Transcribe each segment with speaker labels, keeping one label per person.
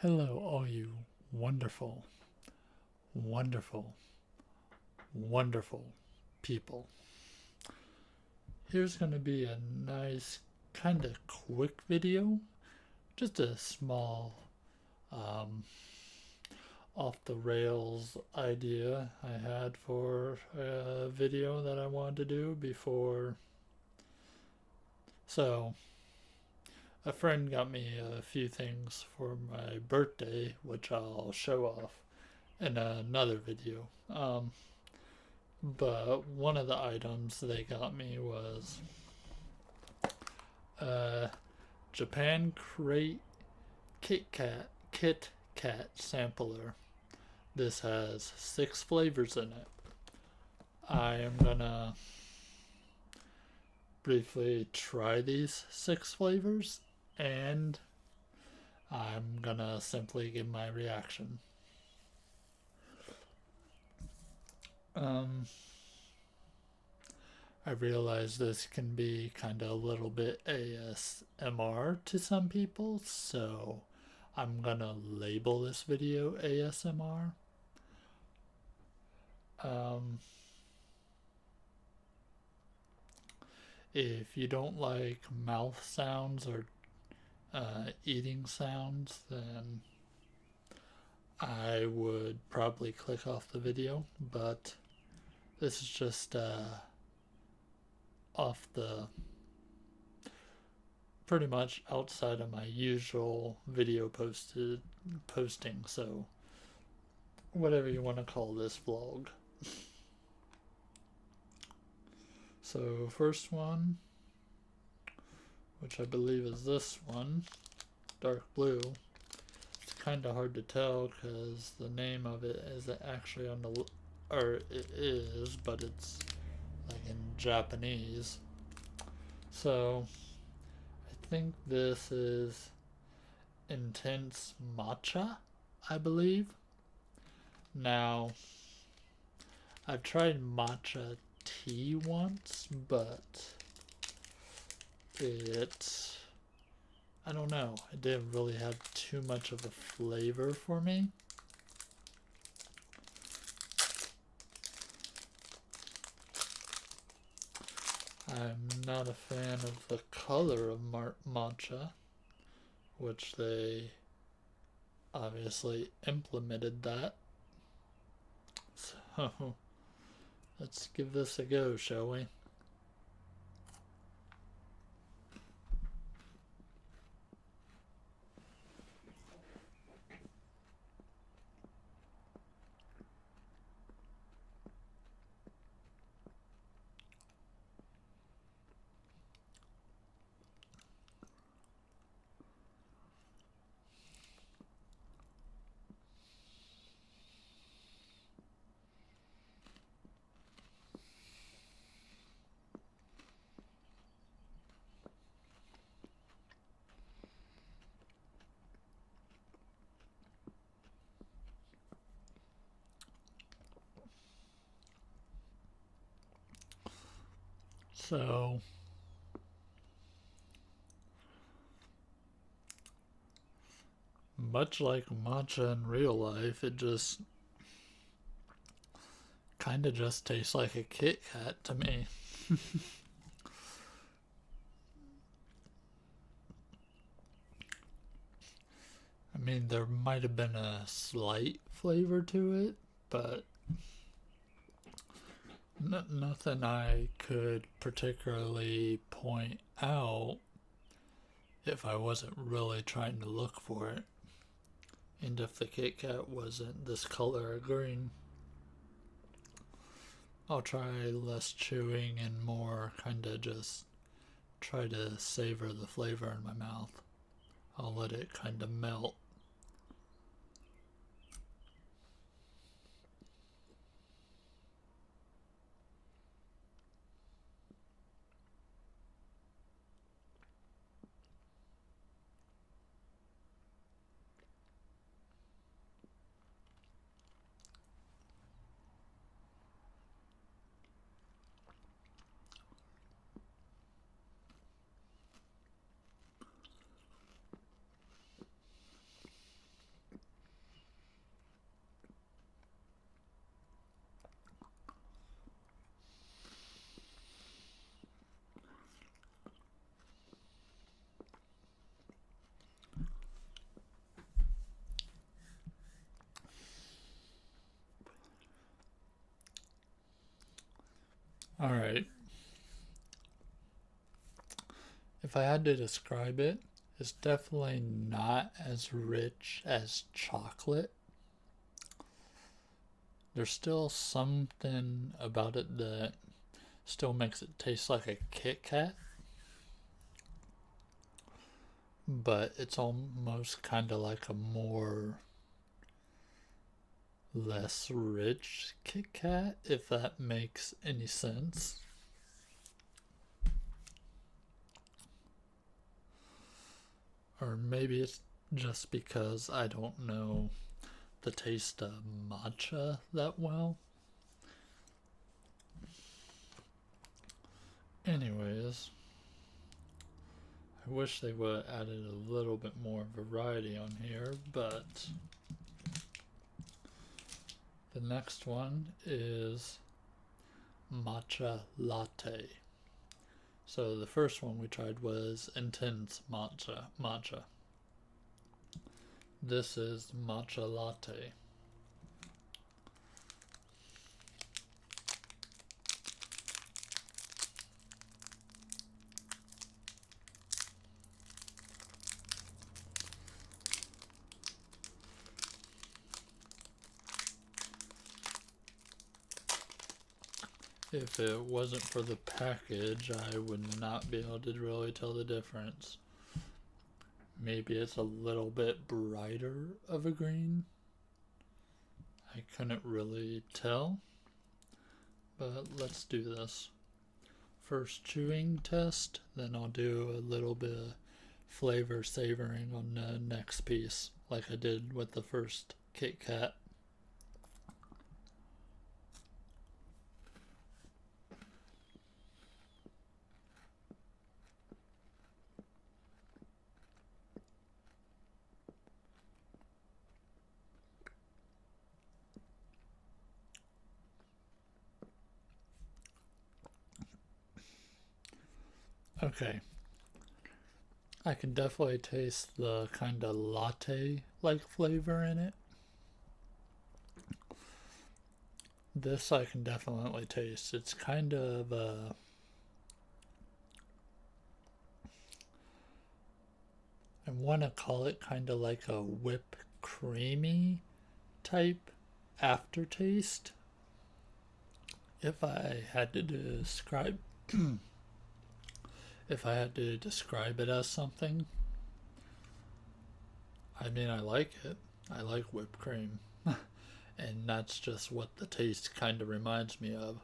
Speaker 1: Hello, all you wonderful, wonderful, wonderful people. Here's going to be a nice, kind of quick video, just a small, um, off the rails idea I had for a video that I wanted to do before. So, a friend got me a few things for my birthday, which I'll show off in another video. But one of the items they got me was a Japan Crate Kit Kat sampler. This has 6 flavors in it. I am gonna briefly try these 6 flavors and I'm gonna simply give my reaction. I realize this can be kind of a little bit ASMR to some people, so I'm gonna label this video ASMR. If you don't like mouth sounds or eating sounds, then I would probably click off the video, but this is just off the pretty much outside of my usual video posting, so whatever you want to call this vlog. So first one, which I believe is this one, dark blue. It's kind of hard to tell because the name of it isn't actually on the, or it is, but it's like in Japanese. So I think this is intense matcha, I believe. Now, I've tried matcha tea once, but I don't know, it didn't really have too much of a flavor for me. I'm not a fan of the color of matcha, which they obviously implemented that. So, let's give this a go, shall we? So, much like matcha in real life, it just kind of just tastes like a Kit Kat to me. I mean, there might have been a slight flavor to it, but nothing I could particularly point out if I wasn't really trying to look for it. And if the Kit Kat wasn't this color of green. I'll try less chewing and more kind of just try to savor the flavor in my mouth. I'll let it kind of melt. Alright, if I had to describe it, it's definitely not as rich as chocolate. There's still something about it that still makes it taste like a Kit Kat, but it's almost kind of like a more less rich Kit Kat, if that makes any sense. Or maybe it's just because I don't know the taste of matcha that well. Anyways, I wish they would have added a little bit more variety on here, but the next one is Matcha-Latte. So the first one we tried was intense matcha. This is Matcha-Latte. If it wasn't for the package, I would not be able to really tell the difference. Maybe it's a little bit brighter of a green. I couldn't really tell, but let's do this. First chewing test, then I'll do a little bit of flavor savoring on the next piece, like I did with the first Kit Kat. Okay, I can definitely taste the kind of latte like flavor in it. This I can definitely taste. It's kind of I want to call it kind of like a whipped creamy type aftertaste. If I had to describe if I had to describe it as something, I mean I like it. I like whipped cream. And that's just what the taste kind of reminds me of.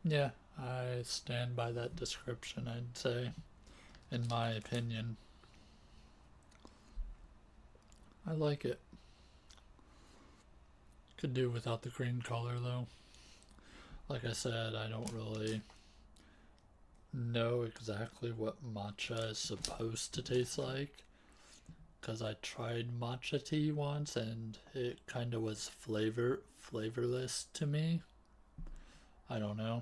Speaker 1: Yeah, I stand by that description, I'd say, in my opinion. I like it. Could do without the green color though. Like I said, I don't really know exactly what matcha is supposed to taste like, because I tried matcha tea once and it kind of was flavorless to me. I don't know.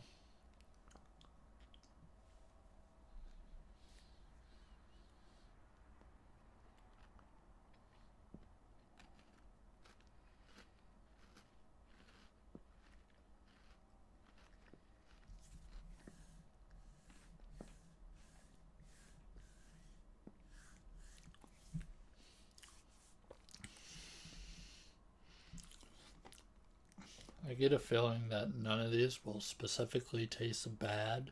Speaker 1: I get a feeling that none of these will specifically taste bad,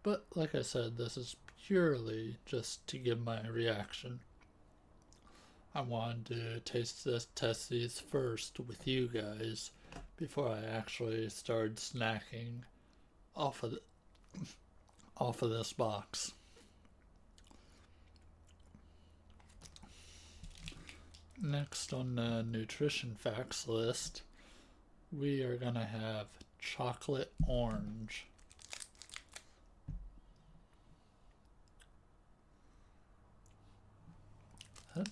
Speaker 1: but like I said, this is purely just to give my reaction. I wanted to test these first with you guys before I actually started snacking off of this box. Next on the nutrition facts list, we are gonna have chocolate orange.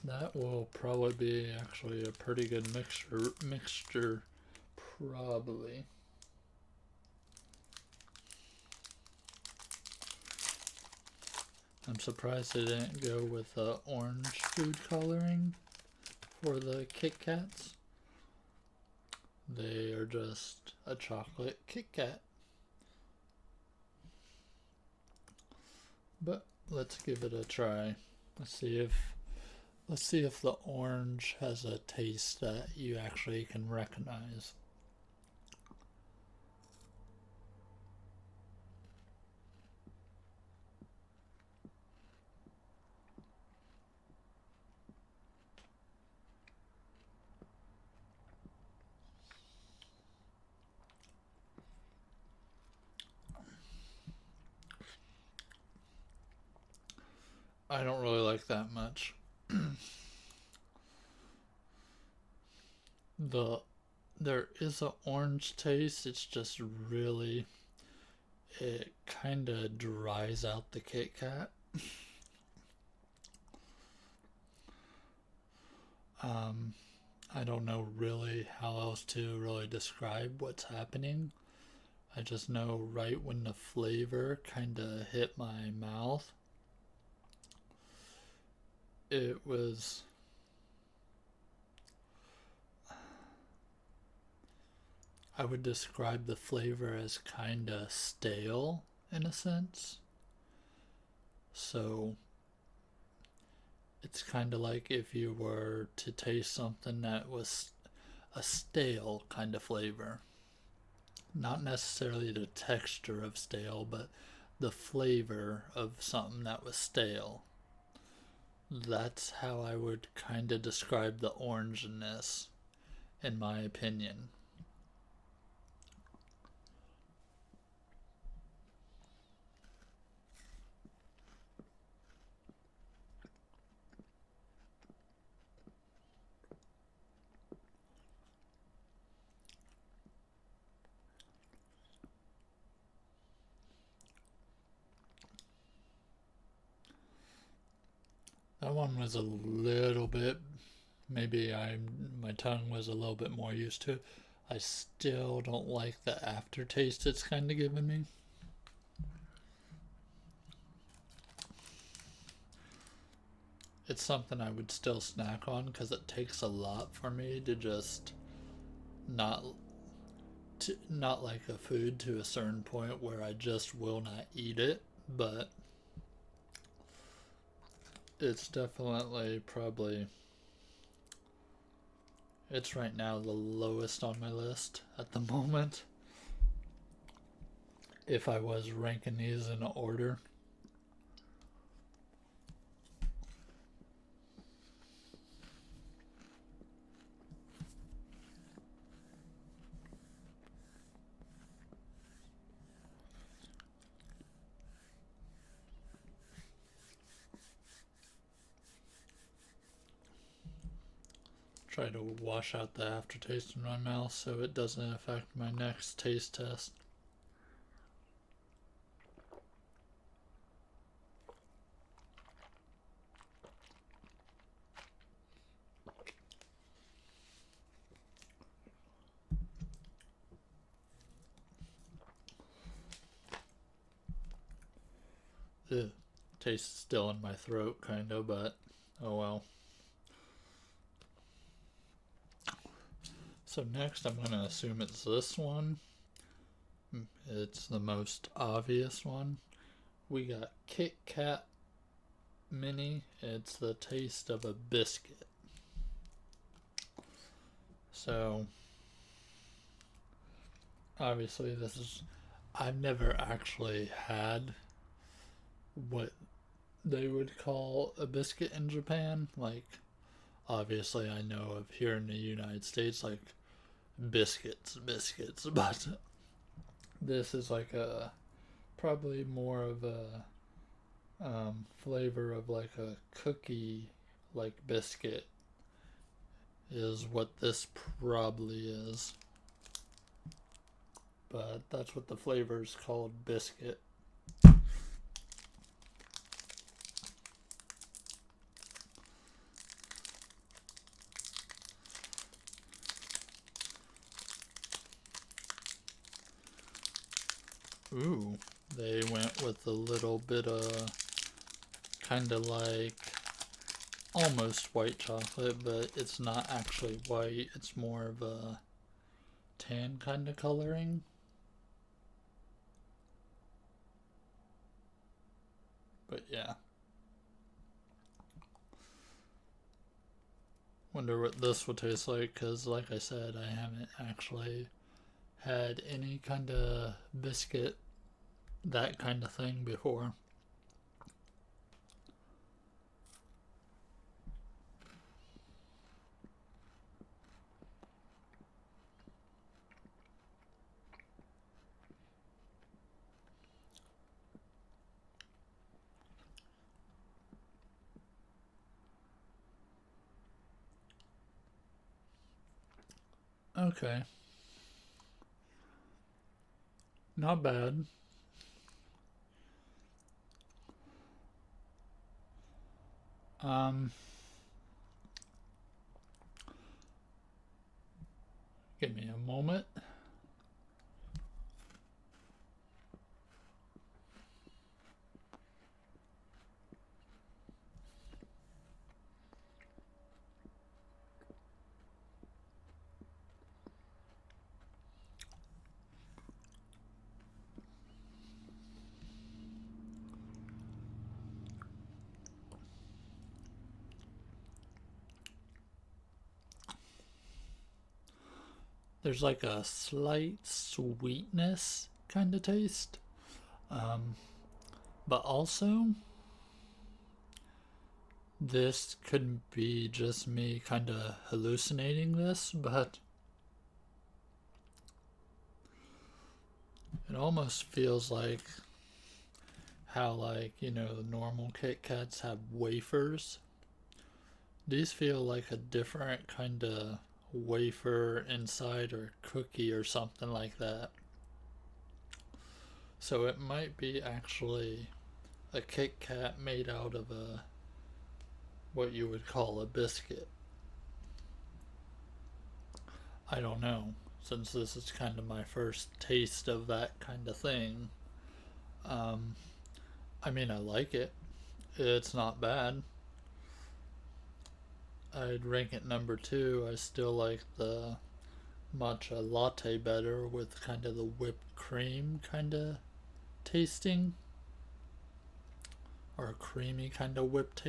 Speaker 1: That will probably be actually a pretty good mixture, probably. I'm surprised they didn't go with orange food coloring for the Kit Kats. They are just a chocolate Kit Kat. But let's give it a try. Let's see if the orange has a taste that you actually can recognize. I don't really like that much. There is an orange taste. It's just really, it kind of dries out the Kit Kat. I don't know really how else to really describe what's happening. I just know right when the flavor kind of hit my mouth, it was, I would describe the flavor as kind of stale in a sense. So it's kind of like if you were to taste something that was a stale kind of flavor. Not necessarily the texture of stale, but the flavor of something that was stale. That's how I would kind of describe the orangeness, in my opinion. That one was a little bit, maybe my tongue was a little bit more used to. I still don't like the aftertaste it's kind of giving me. It's something I would still snack on because it takes a lot for me to just not not like a food to a certain point where I just will not eat it, but it's definitely probably, it's right now the lowest on my list at the moment. If I was ranking these in order. Try to wash out the aftertaste in my mouth so it doesn't affect my next taste test. The taste is still in my throat, kind of, but oh well. So next, I'm gonna assume it's this one. It's the most obvious one. We got Kit Kat Mini. It's the taste of a biscuit. So obviously, this is, I've never actually had what they would call a biscuit in Japan. Like, obviously, I know of here in the United States, like biscuits, but this is like a probably more of a flavor of like a cookie like biscuit is what this probably is. But that's what the flavor is called, biscuit. Ooh, they went with a little bit of kind of like almost white chocolate, but it's not actually white. It's more of a tan kind of coloring. But yeah. Wonder what this will taste like, because like I said, I haven't actually had any kind of biscuit, that kind of thing before. Okay. Not bad. Um, Give me a moment. There's like a slight sweetness kind of taste. Um, but also, this could be just me kind of hallucinating this, but it almost feels like how, like, normal Kit Kats have wafers. These feel like a different kind of wafer inside, or cookie or something like that. So it might be actually a Kit Kat made out of a what you would call a biscuit. I don't know, since this is kind of my first taste of that kind of thing. Um, I mean, I like it. It's not bad. I'd rank it number two. I still like the Matcha-Latte better, with kind of the whipped cream kind of tasting, or a creamy kind of whipped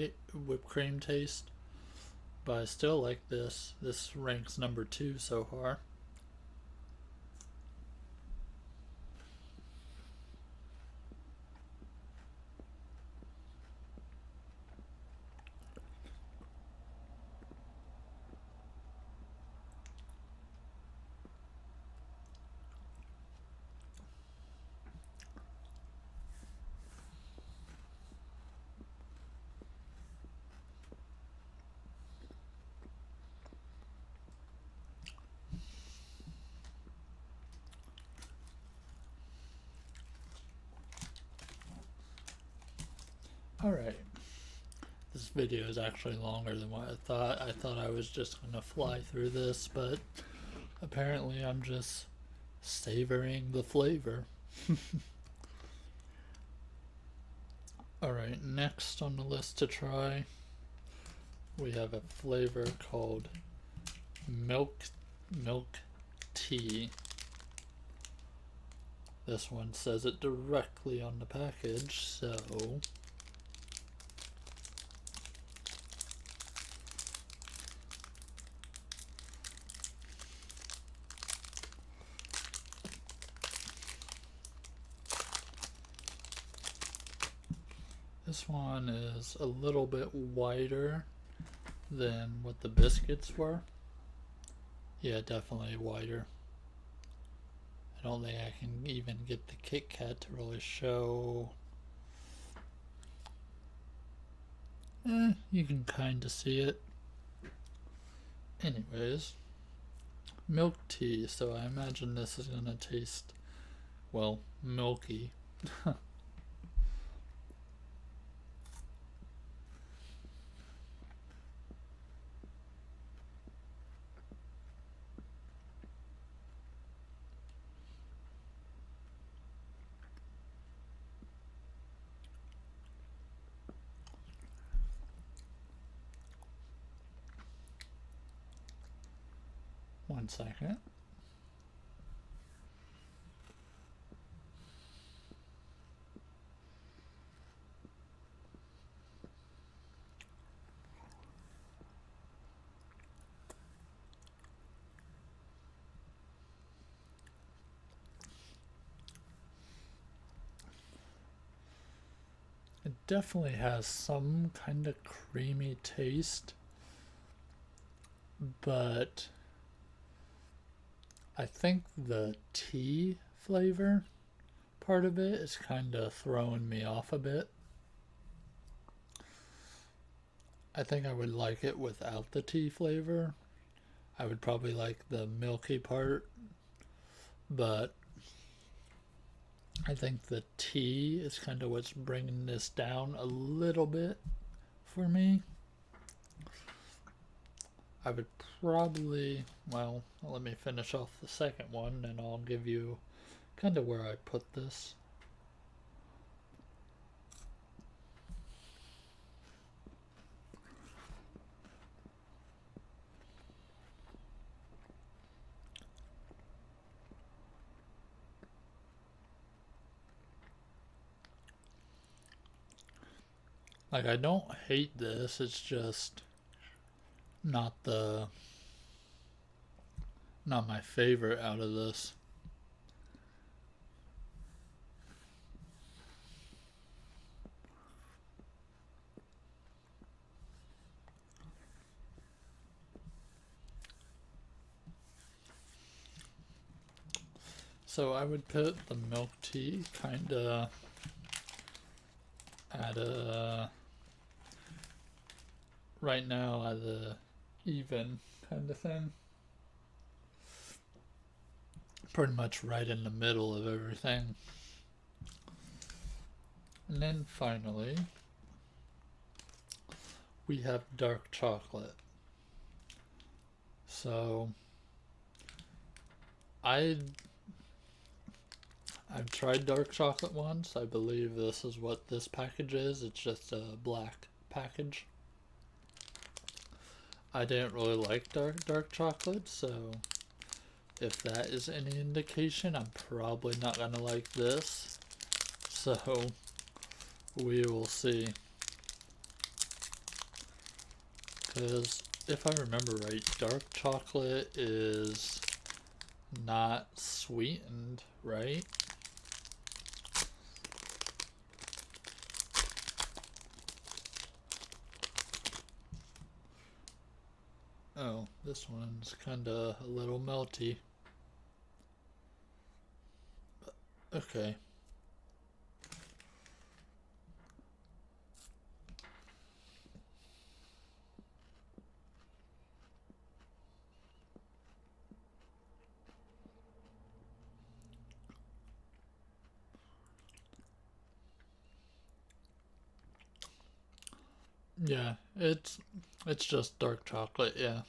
Speaker 1: cream taste. But I still like this. This ranks number two so far. Alright. This video is actually longer than what I thought. I thought I was just going to fly through this, but apparently I'm just savoring the flavor. Alright, next on the list to try, we have a flavor called milk tea. This one says it directly on the package, so this one is a little bit wider than what the biscuits were. Yeah, definitely wider. I don't think I can even get the Kit Kat to really show. You can kind of see it. Anyways, milk tea, so I imagine this is gonna taste, well, milky. One second. It definitely has some kind of creamy taste, but I think the tea flavor part of it is kind of throwing me off a bit. I think I would like it without the tea flavor. I would probably like the milky part, but I think the tea is kind of what's bringing this down a little bit for me. I would probably, well, let me finish off the second one and I'll give you kind of where I put this. Like, I don't hate this, it's just not the, not my favorite out of this. So I would put the milk tea kind of at a, right now at a even kind of thing. Pretty much right in the middle of everything. And then finally, we have dark chocolate. So I've tried dark chocolate once. I believe this is what this package is. It's just a black package. I didn't really like dark chocolate, so if that is any indication, I'm probably not gonna like this. So we will see. Because if I remember right, dark chocolate is not sweetened, right? Oh, this one's kinda a little melty. Okay. Yeah, it's just dark chocolate, yeah.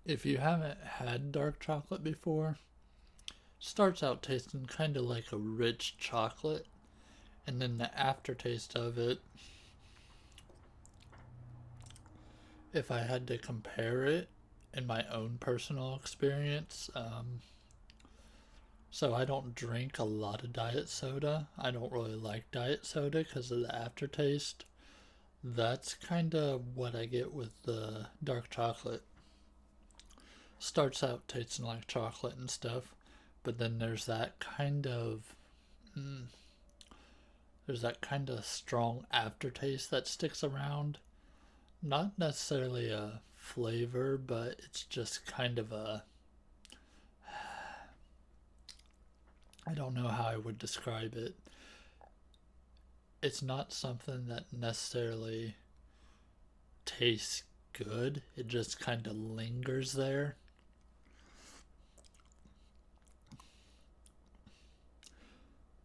Speaker 1: If you haven't had dark chocolate before, starts out tasting kind of like a rich chocolate, and then the aftertaste of it, if I had to compare it in my own personal experience, so I don't drink a lot of diet soda. I don't really like diet soda because of the aftertaste. That's kind of what I get with the dark chocolate. Starts out tasting like chocolate and stuff, but then mm, there's that kind of strong aftertaste that sticks around. Not necessarily a flavor, but it's just kind of a, I don't know how I would describe it. It's not something that necessarily tastes good. It just kind of lingers there.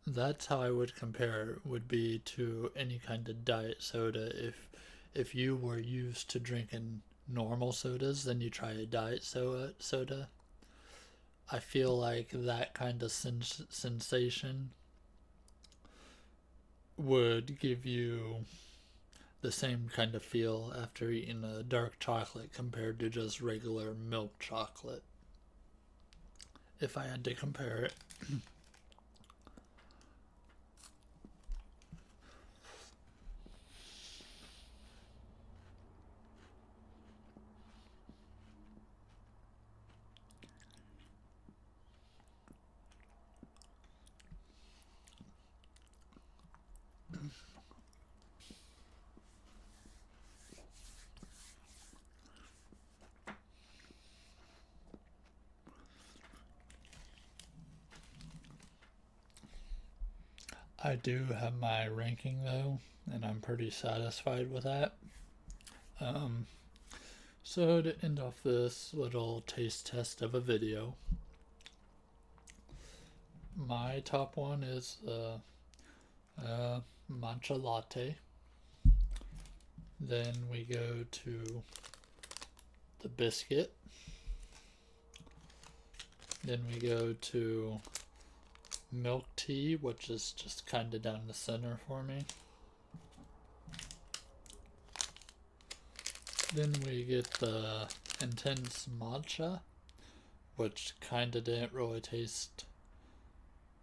Speaker 1: That's how I would compare it, would be to any kind of diet soda. If you were used to drinking normal sodas, then you try a diet soda. I feel like that kind of sensation would give you the same kind of feel after eating a dark chocolate compared to just regular milk chocolate. If I had to compare it. I do have my ranking though, and I'm pretty satisfied with that. Um, so to end off this little taste test of a video, my top one is the Matcha-Latte. Then we go to the biscuit. Then we go to milk tea, which is just kind of down the center for me. Then we get the intense matcha, which kind of didn't really taste.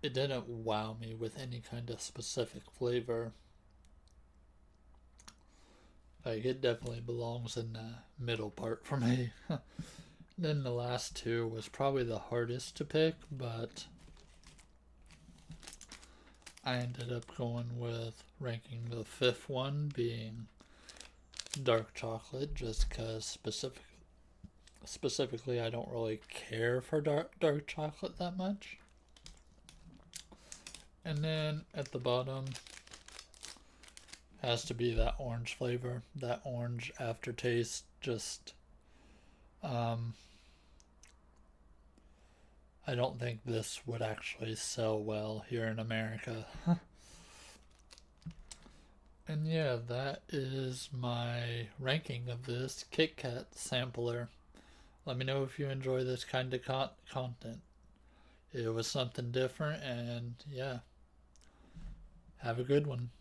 Speaker 1: It didn't wow me with any kind of specific flavor. Like, it definitely belongs in the middle part for me. Then the last two was probably the hardest to pick, but I ended up going with ranking the fifth one being dark chocolate, just because specifically I don't really care for dark chocolate that much. And then at the bottom has to be that orange flavor, that orange aftertaste. Just I don't think this would actually sell well here in America. And yeah, that is my ranking of this Kit Kat sampler. Let me know if you enjoy this kind of content. It was something different, and yeah, have a good one.